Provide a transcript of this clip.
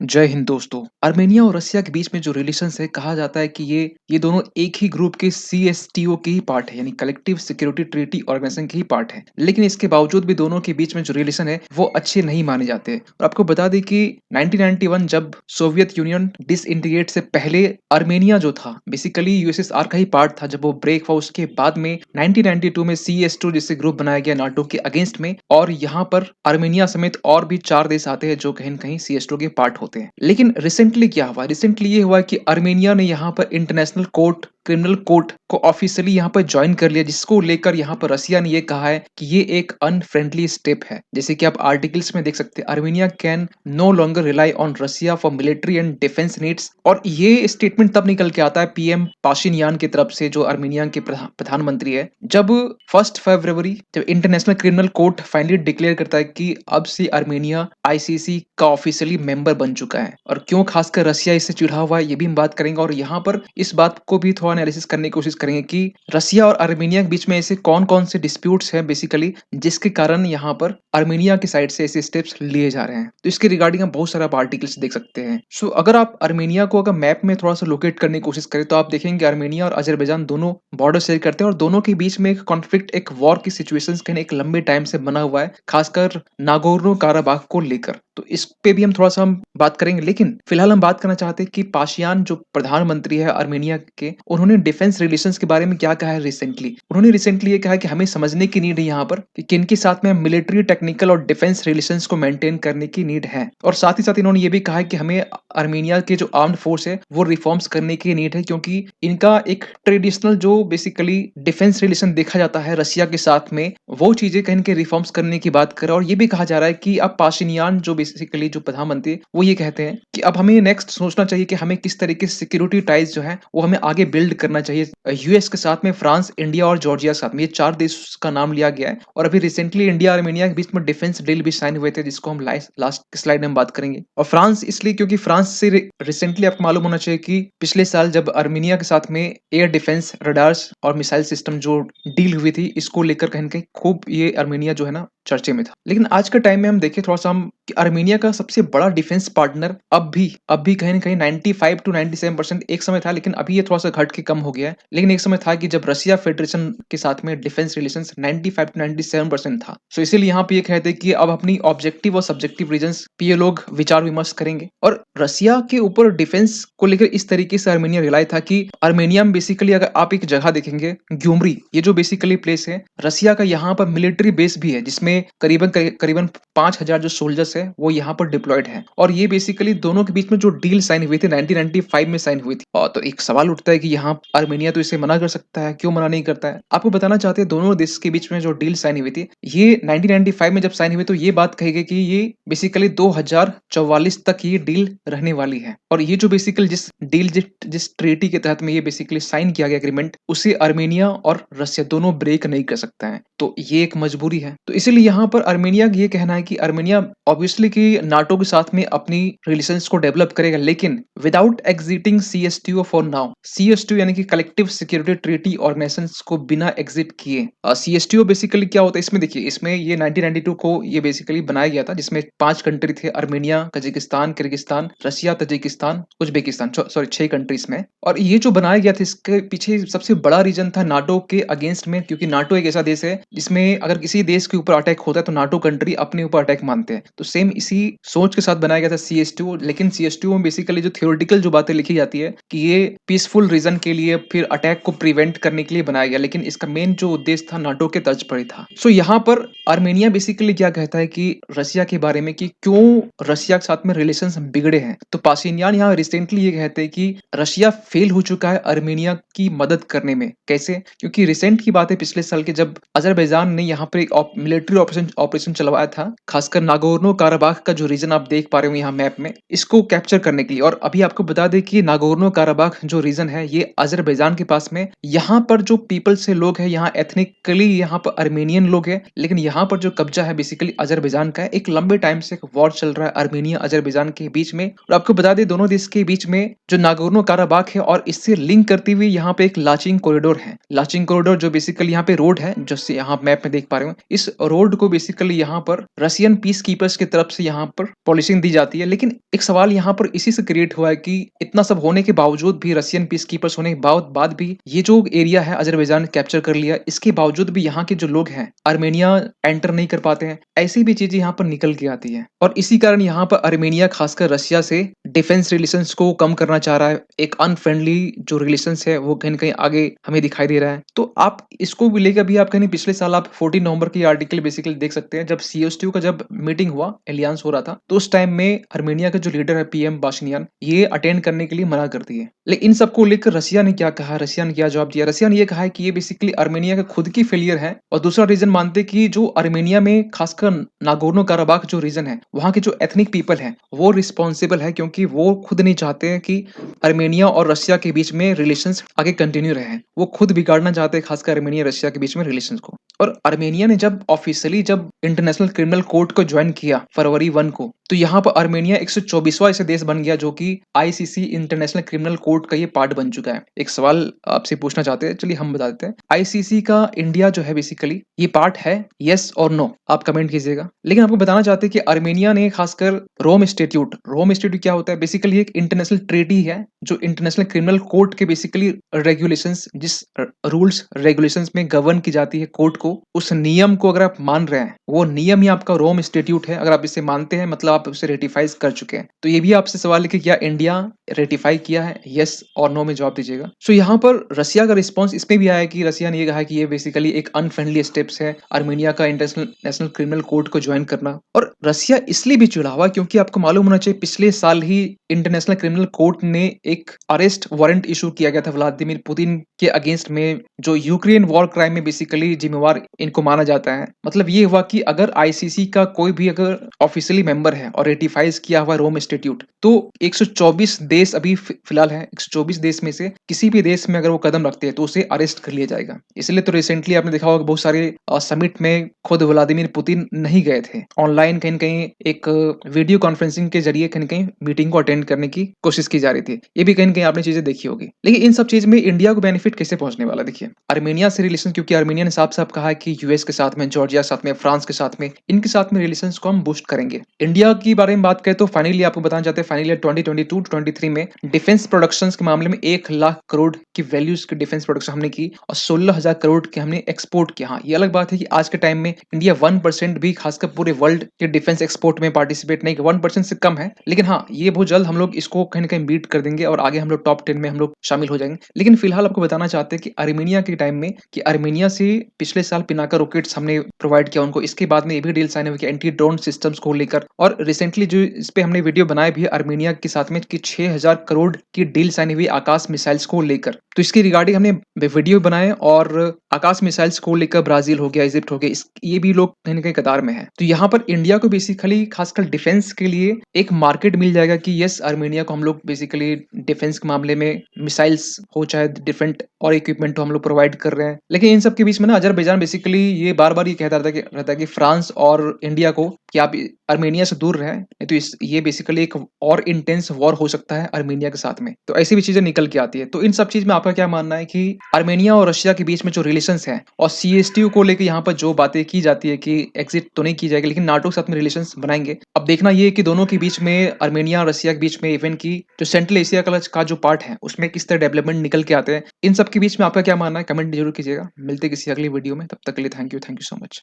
जय हिंद दोस्तों। आर्मेनिया और रसिया के बीच में जो रिलेशंस है कहा जाता है कि ये दोनों एक ही ग्रुप के सीएसटीओ के ही पार्ट है यानी कलेक्टिव सिक्योरिटी ट्रीटी ऑर्गेनाइजेशन के ही पार्ट है। लेकिन इसके बावजूद भी दोनों के बीच में जो रिलेशन है वो अच्छे नहीं माने जाते। और आपको बता दें कि 1991 जब सोवियत यूनियन डिसइंटीग्रेट से पहले आर्मेनिया जो था बेसिकली यूएसएसआर का ही पार्ट था। जब वो ब्रेक हुआ उसके बाद में 1992 में सीएस2 जैसे ग्रुप बनाया गया नाटो के अगेंस्ट में, और यहाँ पर आर्मेनिया समेत और भी 4 देश आते हैं जो कहीं न कहीं सीएस2 के पार्ट होते हैं। लेकिन रिसेंटली क्या हुआ? रिसेंटली ये हुआ कि आर्मेनिया ने यहाँ पर इंटरनेशनल कोर्ट क्रिमिनल कोर्ट को ऑफिशियली यहाँ पर ज्वाइन कर लिया, जिसको लेकर यहाँ पर रसिया ने ये कहा है कि ये एक अनफ्रेंडली स्टेप है। जैसे कि आप आर्टिकल्स में देख सकते हैं, Armenia can no longer rely on Russia for military and defence needs. और ये स्टेटमेंट तब निकल के आता है पीएम पाशिनियान की तरफ से, जो आर्मेनिया के प्रधानमंत्री है, जब 1 फरवरी जब international criminal court finally declare करता है कि अब से आर्मेनिया आईसीसी का ऑफिशियली मेंबर बन चुका है। और क्यों खासकर रसिया इससे चिढ़ा हुआ है ये भी हम बात करेंगे, और यहाँ पर इस बात को भी थोड़ा एनालिसिस करने की कोशिश करेंगे कि रसिया और आर्मेनिया के बीच में ऐसे कौन कौन से डिस्प्यूट्स हैं बेसिकली जिसके कारण यहाँ पर आर्मेनिया की साइड से ऐसे स्टेप्स लिए जा रहे हैं। तो इसके रिगार्डिंग हम बहुत सारा आर्टिकल्स देख सकते हैं। सो अगर आप आर्मेनिया को अगर मैप में थोड़ा सा लोकेट करने की कोशिश करें तो आप देखेंगे आर्मेनिया और अजरबैजान दोनों बॉर्डर शेयर करते हैं, और दोनों के बीच में एक कॉन्फ्लिक्ट, एक वॉर की सिचुएशंस कहीं एक लंबे टाइम से बना हुआ है, खासकर नागोर्नो काराबाख को लेकर। तो इस पे भी हम थोड़ा सा हम बात करेंगे, लेकिन फिलहाल हम बात करना चाहते हैं कि पाशियान जो प्रधानमंत्री है आर्मेनिया के, उन्होंने डिफेंस रिलेशंस के बारे में क्या कहा है रिसेंटली। उन्होंने रिसेंटली ये कहा है कि हमें समझने की नीड है यहाँ पर कि किनके साथ में मिलिट्री, टेक्निकल और डिफेंस रिलेशंस को मेंटेन करने की नीड है। और साथ ही साथ इन्होंने ये भी कहा है कि हमें आर्मेनिया के जो आर्म्ड फोर्स है वो रिफॉर्म्स करने की नीड है, क्योंकि इनका एक ट्रेडिशनल जो बेसिकली डिफेंस रिलेशन देखा जाता है रसिया के साथ में, वो चीजें कहीं के रिफॉर्म्स करने की बात कर। और ये भी कहा जा रहा है कि अब पाशिनियान जो बेसिकली जो प्रधानमंत्री वो ये कहते हैं कि अब हमें नेक्स्ट सोचना चाहिए कि हमें किस तरीके से सिक्योरिटी टाइज जो है वो हमें आगे बिल्ड करना चाहिए यूएस के साथ में, फ्रांस, इंडिया और जॉर्जिया के साथ में। ये 4 देश का नाम लिया गया है। और अभी रिसेंटली इंडिया और आर्मेनिया के बीच में डिफेंस डील भी साइन हुए थे, जिसको हम लास्ट स्लाइड में बात करेंगे। और फ्रांस इसलिए क्योंकि फ्रांस से रिसेंटली आपको मालूम होना चाहिए कि पिछले साल जब आर्मेनिया के साथ में एयर डिफेंस रडार्स और मिसाइल सिस्टम जो डील हुई थी, इसको लेकर कहीं न कहीं खूब ये आर्मेनिया जो है ना चर्चे में था। लेकिन आज के टाइम में हम देखें थोड़ा सा हम कि आर्मेनिया का सबसे बड़ा डिफेंस पार्टनर अब भी कहीं न कहीं 95 टू 97% एक समय था, लेकिन अभी ये थोड़ा सा घट के कम हो गया है। लेकिन एक समय था कि जब रसिया फेडरेशन के साथ में डिफेंस रिलेशंस 95 टू 97% था। सो इसीलिए यहाँ पे ये कहते हैं कि अब अपनी ऑब्जेक्टिव और सब्जेक्टिव रीजंस पे ये लोग विचार विमर्श करेंगे। और रसिया के ऊपर डिफेंस को लेकर इस तरीके से आर्मेनिया रिलाई था कि आर्मेनिया में बेसिकली अगर आप एक जगह देखेंगे ग्यूमरी, ये जो बेसिकली प्लेस है रसिया का, यहाँ पर मिलिट्री बेस भी है जिसमें करीबन करीबन 5000 जो सोल्जर्स है वो यहाँ पर डिप्लॉयड है। और ये बेसिकली दोनों के बीच में जो डील साइन हुई थी 1995 में साइन हुई थी। और तो एक सवाल उठता है कि यहाँ आर्मेनिया तो इसे मना कर सकता है, क्यों मना नहीं करता है? आपको बताना चाहते हैं दोनों देश के बीच में जो डील साइन हुई थी ये 1995 में जब साइन हुई तो ये बात कही गई कि ये बेसिकली 2044 तक ये डील रहने वाली है। और ये जो बेसिकली जिस ट्रीटी के तहत में ये बेसिकली साइन किया गया एग्रीमेंट, उसे आर्मेनिया और रसिया दोनों ब्रेक नहीं कर सकता है। तो ये एक मजबूरी है। तो इसीलिए यहाँ पर आर्मेनिया का ये कहना है कि आर्मेनिया ऑब्वियसली कि नाटो के साथ में अपनी रिलेशंस को डेवलप करेगा, लेकिन without exiting CSTO for now. CSTO यानी कि कलेक्टिव सिक्योरिटी ट्रीटी ऑर्गेनाइजेशंस को बिना एग्जिट किए। सीएसटीओ बेसिकली क्या होता है इसमें देखिए, इसमें ये 1992 को ये बेसिकली बनाया गया था, जिसमें 5 कंट्री थे, आर्मेनिया, कजाकिस्तान, किर्गिस्तान, रसिया, तजिकिस्तान, उज्बेकिस्तान, सॉरी 6 कंट्रीज में। और ये जो बनाया गया था इसके पीछे सबसे बड़ा रीजन था नाटो के अगेंस्ट में, क्योंकि नाटो एक ऐसा देश है जिसमें अगर किसी देश के ऊपर अटैक होता है तो नाटो कंट्री अपने ऊपर अटैक मानते हैं। तो सेम इसी सोच के साथ बनाया गया था सीएसटीओ। लेकिन सीएसटीओ में बेसिकली जो थियोरेटिकल जो बातें लिखी जाती है कि ये पीसफुल रीजन के लिए, फिर अटैक को प्रिवेंट करने के लिए बनाया गया, लेकिन इसका मेन जो उद्देश्य था नाटो के तर्ज पर ही था। सो यहाँ पर आर्मेनिया बेसिकली क्या कहता है कि रसिया के बारे में कि क्यों रसिया के साथ में रिलेशंस बिगड़े हैं। तो पाशिनियान यहाँ रिसेंटली ये कहते हैं कि रशिया फेल हो चुका है आर्मेनिया की मदद करने में। कैसे? क्योंकि रिसेंट की बात है, पिछले साल के जब अजरबैजान ने यहाँ पर एक मिलिट्री ऑपरेशन चलवाया था, खासकर नागोर्नो काराबाख का जो रीजन आप देख पा रहे हो यहाँ मैप में, इसको कैप्चर करने के लिए। और अभी आपको बता दें कि नागोर्नो काराबाख जो रीजन है ये अज़रबैजान के पास में। यहाँ पर जो पीपल से लोग हैं, यहाँ एथनिकली यहाँ पर अर्मेनियन लोग हैं, लेकिन यहाँ पर जो कब्जा है बेसिकली अज़रबैजान का है। एक लंबे टाइम से एक वॉर चल रहा है अर्मेनिया अज़रबैजान के बीच में। और आपको बता दें दोनों देश के बीच में जो नागोर्नो काराबाख है और इससे लिंक करती हुई यहाँ पे एक लाचिंग कॉरिडोर है। लाचिंग कॉरिडोर जो बेसिकली यहाँ पे रोड है, जैसे यहाँ मैप में देख पा रहे हो, इस रोड को बेसिकली यहाँ पर रशियन पीस कीपर्स की तरफ से यहाँ पर पॉलिशिंग दी जाती है। लेकिन एक सवाल यहाँ पर इसी से क्रिएट हुआ है कि इतना सब होने के बावजूद भी, रशियन पीस कीपर्स होने के बाद भी ये जो एरिया है अजरबैजान कैप्चर कर लिया, इसके बावजूद भी यहाँ के जो लोग हैं आर्मेनिया एंटर नहीं कर पाते हैं। ऐसी भी चीजें यहाँ पर निकल के आती है और इसी कारण यहाँ पर आर्मेनिया खासकर रशिया से डिफेंस रिलेशंस को कम करना चाह रहा है। एक अनफ्रेंडली जो रिलेशंस है वो कहीं न कहीं आगे हमें दिखाई दे रहा है। तो आप इसको भी लेकर भी आप कहीं पिछले साल आप 14 नवंबर की आर्टिकल बेसिकली देख सकते हैं, जब सीएसटीओ का जब मीटिंग हुआ, एलियंस हो रहा था, तो उस टाइम में आर्मेनिया का जो लीडर है पीएम बाशिनियान, ये अटेंड करने के लिए मना कर दिए। लेकिन इन सबको लेकर रशिया ने क्या कहा, रशिया ने क्या जवाब दिया? रशिया ने ये कहा है कि ये बेसिकली आर्मेनिया का खुद की फेलियर है और दूसरा रीजन मानते हैं कि जो आर्मेनिया में खासकर नागोर्नो काराबाख जो रीजन है, वहाँ के जो एथनिक पीपल है वो रिस्पॉन्सिबल है, क्योंकि वो खुद नहीं चाहते हैं कि आर्मेनिया और रशिया के बीच में रिलेशंस आगे कंटिन्यू रहे। वो खुद बिगाड़ना चाहते हैं खासकर आर्मेनिया रशिया के बीच में रिलेशंस को। और आर्मेनिया ने जब ऑफिशियली जब इंटरनेशनल क्रिमिनल कोर्ट को ज्वाइन किया फरवरी 1 को, तो यहाँ पर आर्मेनिया 124वां ऐसा देश बन गया जो कि आईसीसी इंटरनेशनल क्रिमिनल कोर्ट का ये पार्ट बन चुका है। एक सवाल आपसे पूछना चाहते हैं, चलिए हम बता देते हैं। आईसीसी का इंडिया जो है बेसिकली ये पार्ट है, यस और नो? आप कमेंट कीजिएगा। लेकिन आपको बताना चाहते हैं कि आर्मेनिया ने खासकर रोम इंस्टीट्यूट क्या होता है? बेसिकली एक इंटरनेशनल ट्रेटी है जो इंटरनेशनल क्रिमिनल कोर्ट के बेसिकली रेगुलेशंस, जिस रूल्स रेगुलेशंस में गवर्न की जाती है कोर्ट को, उस नियम को अगर आप मान रहे हैं, वो नियम ही आपका रोम इंस्टीट्यूट है। अगर आप इसे मानते हैं मतलब आप उसे रेटिफाइज कर चुके हैं। तो ये भी आपसे सवाल है कि क्या इंडिया रेटिफाई किया है? यस और नो में जवाब दीजिएगा। सो यहाँ पर रशिया का रिस्पॉन्स इसमें भी आया कि रशिया ने ये कहा कि ये बेसिकली एक अनफ्रेंडली स्टेप्स है आर्मेनिया का इंटरनेशनल नेशनल क्रिमिनल कोर्ट को ज्वाइन करना। और रशिया इसलिए भी चिढ़ा हुआ क्योंकि आपको मालूम होना चाहिए पिछले साल ही इंटरनेशनल क्रिमिनल कोर्ट ने एक अरेस्ट वारंट इशू किया गया था व्लादिमीर पुतिन के अगेंस्ट में, जो यूक्रेन वॉर क्राइम में बेसिकली जिम्मेवार इनको माना जाता है। मतलब ये हुआ कि अगर आईसीसी का कोई भी अगर ऑफिशियली मेंबर है और रेटिफाइज किया हुआ रोम इंस्टीट्यूट, तो 124 देश अभी फिलहाल है, 124 देश में से किसी भी देश में अगर वो कदम रखते हैं तो उसे अरेस्ट कर लिया जाएगा। इसलिए तो रिसेंटली आपने देखा होगा बहुत सारे समिट में खुद व्लादिमीर पुतिन नहीं गए थे, ऑनलाइन कहीं न कहीं एक वीडियो कॉन्फ्रेंसिंग के जरिए कहीं न कहीं मीटिंग को अटेंड करने की कोशिश की जा रही थी। ये भी कहीं न कहीं आपने चीजें देखी होगी। लेकिन इन सब चीज में इंडिया को बेनिफिट कैसे पहुंचने वाला? देखिए, आर्मेनिया से रिलेशन, क्योंकि आर्मेनिया ने साफ-साफ कहा है कि यूएस के साथ में, जॉर्जिया के साथ में, फ्रांस के साथ में, इनके साथ में रिलेशंस को हम बूस्ट करेंगे। इंडिया की बारे में बात करें तो फाइनली आपको बताना चाहते हैं, फाइनली 2022-23 में डिफेंस प्रोडक्शंस के मामले में 1 लाख करोड़ की वैल्यूज की डिफेंस प्रोडक्शन हमने की और 16,000 करोड़ के हमने एक्सपोर्ट किया। हाँ, ये अलग बात है कि आज के टाइम में इंडिया 1% भी खासकर पूरे वर्ल्ड के डिफेंस एक्सपोर्ट में पार्टिसिपेट नहीं, 1% से कम है। लेकिन हाँ, ये बहुत जल्द हम लोग इसको कहीं न कहीं बीट कर देंगे और आगे हम लोग टॉप 10 में हम लोग शामिल हो जाएंगे। लेकिन फिलहाल आपको बताना चाहते हैं कि आर्मेनिया के टाइम में, कि आर्मेनिया से पिछले साल पिनाका रॉकेट्स हमने प्रोवाइड किया उनको। इसके बाद में ये भी डील साइन हुई कि एंटी ड्रोन सिस्टम्स को लेकर, और रिसेंटली जो इस पे हमने वीडियो बनाया भी है आर्मेनिया के साथ में कि 6000 करोड़ की डील साइन हुई आकाश मिसाइल्स को लेकर। तो इसकी रिगार्डिंग हमने वीडियो बनाए और आकाश मिसाइल्स को लेकर ब्राजील हो गया, इजिप्ट हो गया, ये भी लोग कहीं न कहीं कतार में है। तो यहाँ पर इंडिया को बेसिकली खासकर डिफेंस के लिए एक मार्केट मिल जाएगा कि यस, आर्मेनिया को हम लोग बेसिकली डिफेंस के मामले में मिसाइल्स हो चाहे डिफरेंट और इक्विपमेंट तो हम लोग प्रोवाइड कर रहे हैं। लेकिन इन सब के बीच में ना अजरबैजान बेसिकली ये बार-बार ये कहता रहता है कि फ्रांस और इंडिया को कि आप आर्मेनिया से दूर रहें, नहीं तो ये बेसिकली एक और इंटेंस वॉर हो सकता है आर्मेनिया के साथ में। तो ऐसी भी चीजें निकल के आती है। तो इन सब चीज में आपका क्या मानना है कि आर्मेनिया और रशिया के बीच में जो रिलेशंस है और सीएसटीओ को लेकर यहाँ पर जो बातें की जाती है कि एग्जिट तो नहीं की जाएगी लेकिन नाटो के साथ में रिलेशंस बनाएंगे। अब देखना ये है कि दोनों के बीच में, आर्मेनिया और रशिया के बीच में, इवन की जो सेंट्रल एशिया का जो पार्ट है उसमें किस तरह डेवलपमेंट निकल के आते हैं। इन सब के बीच में आपका क्या मानना है? कमेंट जरूर कीजिएगा। मिलते हैं किसी अगली वीडियो में, तब तक के लिए थैंक यू सो मच।